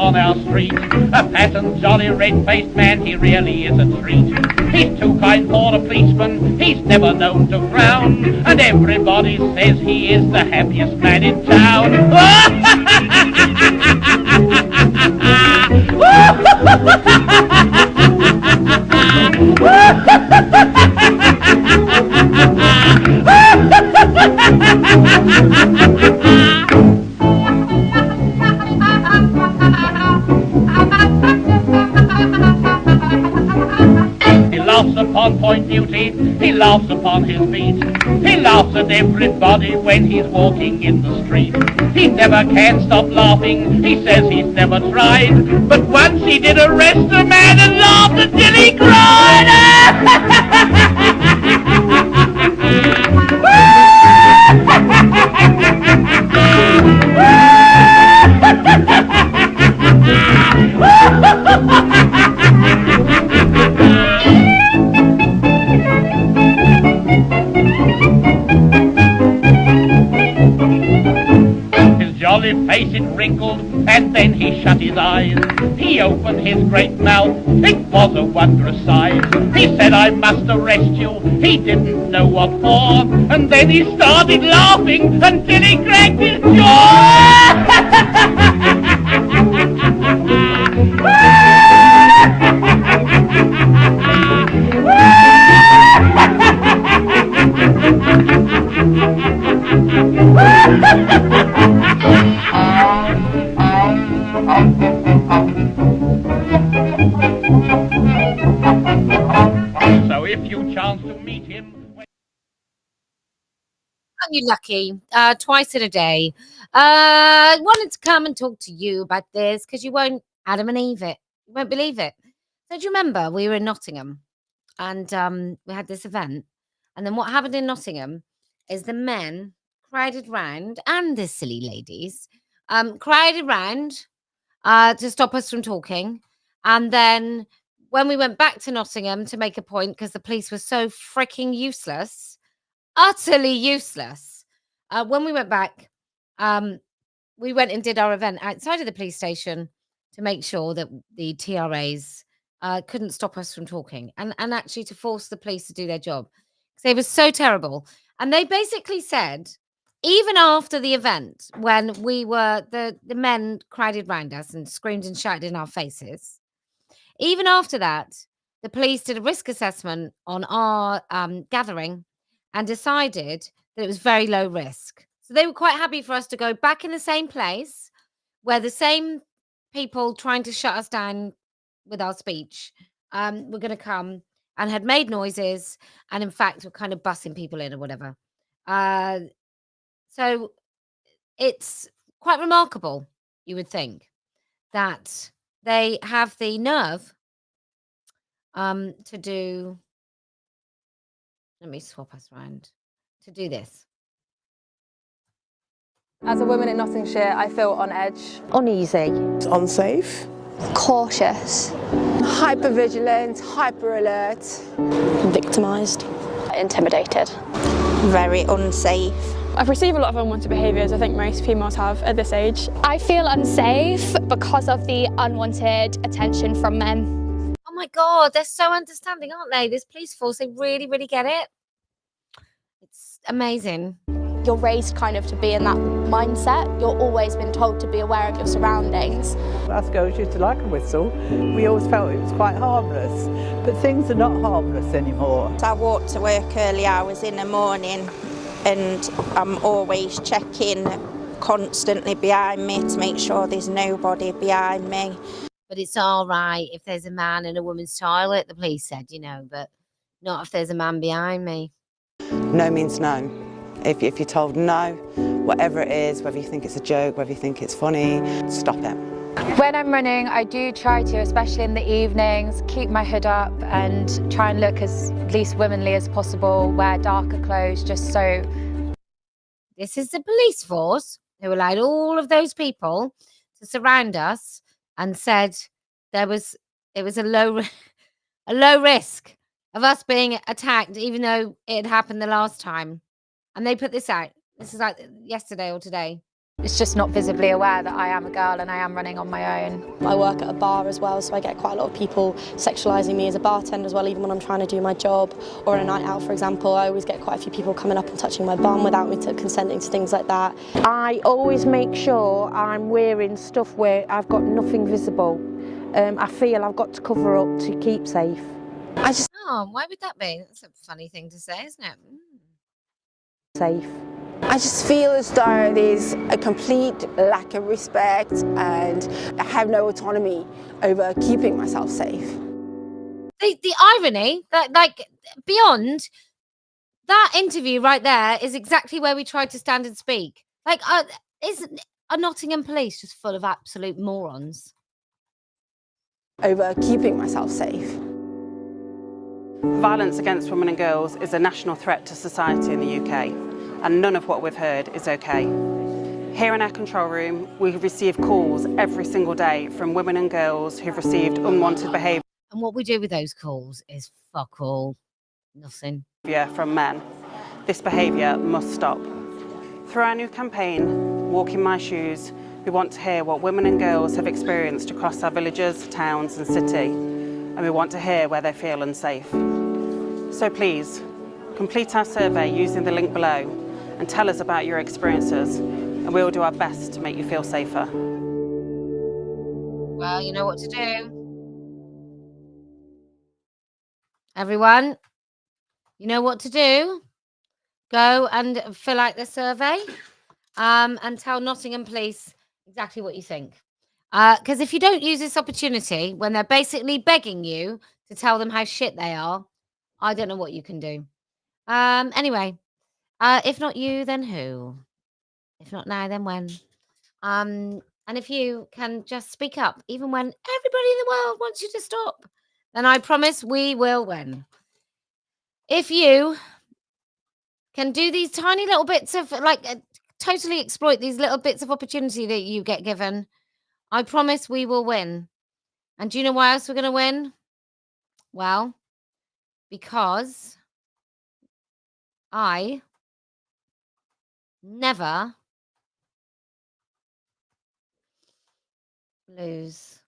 on our street. A fat and jolly red-faced man, he really is a treat. He's too kind for a policeman, he's never known to frown, and everybody says he is the happiest man in town. He laughs upon point duty, he laughs upon his beat. He laughs at everybody when he's walking in the street. He never can stop laughing, he says he's never tried. But once he did arrest a man and laughed until he cried. Jolly face it wrinkled, and then he shut his eyes. He opened his great mouth, it was a wondrous size. He said, I must arrest you, he didn't know what for, and then he started laughing until he cracked his So if you chance to meet him... Aren't you lucky? Twice in a day. Wanted to come and talk to you about this because you won't Adam and Eve it. You won't believe it. So do you remember we were in Nottingham and we had this event, and then what happened in Nottingham is the men crowded round, and the silly ladies crowded round to stop us from talking. And then when we went back to Nottingham to make a point, because the police were so freaking useless, utterly useless. When we went back, we went and did our event outside of the police station to make sure that the TRAs couldn't stop us from talking, and actually to force the police to do their job. They were so terrible. And they basically said, even after the event, when we were, the men crowded round us and screamed and shouted in our faces, even after that, the police did a risk assessment on our gathering and decided that it was very low risk. So they were quite happy for us to go back in the same place where the same people trying to shut us down with our speech were going to come and had made noises and, in fact, were kind of bussing people in or whatever. So it's quite remarkable, you would think, that they have the nerve to do... Let me swap us around. To do this. As a woman in Nottinghamshire, I feel on edge. Uneasy. Unsafe. Cautious. Hyper-vigilant, hyper-alert. Victimised. Intimidated. Very unsafe. I've received a lot of unwanted behaviours. I think most females have at this age. I feel unsafe because of the unwanted attention from men. Oh my God, they're so understanding, aren't they? This police force, they really, really get it. It's amazing. You're raised kind of to be in that mindset. You're always been told to be aware of your surroundings. Us girls used to like a whistle. We always felt it was quite harmless, but things are not harmless anymore. I walk to work early hours in the morning and I'm always checking constantly behind me to make sure there's nobody behind me. But it's all right if there's a man in a woman's toilet, the police said, you know, but not if there's a man behind me. No means no. If you're told no, whatever it is, whether you think it's a joke, whether you think it's funny, stop it. When I'm running, I do try to, especially in the evenings, keep my hood up and try and look as least womanly as possible, wear darker clothes, just so... This is the police force who allowed all of those people to surround us and said it was a low risk of us being attacked, even though it had happened the last time. And they put this out. This is like yesterday or today. It's just not visibly aware that I am a girl and I am running on my own. I work at a bar as well, so I get quite a lot of people sexualising me as a bartender as well, even when I'm trying to do my job. Or on a night out, for example, I always get quite a few people coming up and touching my bum without me consenting to things like that. I always make sure I'm wearing stuff where I've got nothing visible. I feel I've got to cover up to keep safe. Oh, why would that be? That's a funny thing to say, isn't it? Safe. I just feel as though there's a complete lack of respect and I have no autonomy over keeping myself safe. The irony that, like, beyond that interview right there is exactly where we tried to stand and speak. Like, are Nottingham police just full of absolute morons? Over keeping myself safe. Violence against women and girls is a national threat to society in the UK, and none of what we've heard is okay. Here in our control room, we receive calls every single day from women and girls who've received unwanted behaviour And what we do with those calls is fuck all. Nothing. from men. This behaviour must stop. Through our new campaign, Walk in My Shoes, we want to hear what women and girls have experienced across our villages, towns and city, and we want to hear where they feel unsafe. So please, complete our survey using the link below and tell us about your experiences, and we'll do our best to make you feel safer. Well, you know what to do. Everyone, you know what to do. Go and fill out the survey and tell Nottingham Police exactly what you think. Because if you don't use this opportunity when they're basically begging you to tell them how shit they are, I don't know what you can do. Anyway, if not you, then who? If not now, then when? And if you can just speak up, even when everybody in the world wants you to stop, then I promise we will win. If you can do these tiny little bits of, like, totally exploit these little bits of opportunity that you get given, I promise we will win. And do you know why else we're going to win? Well, because I never lose.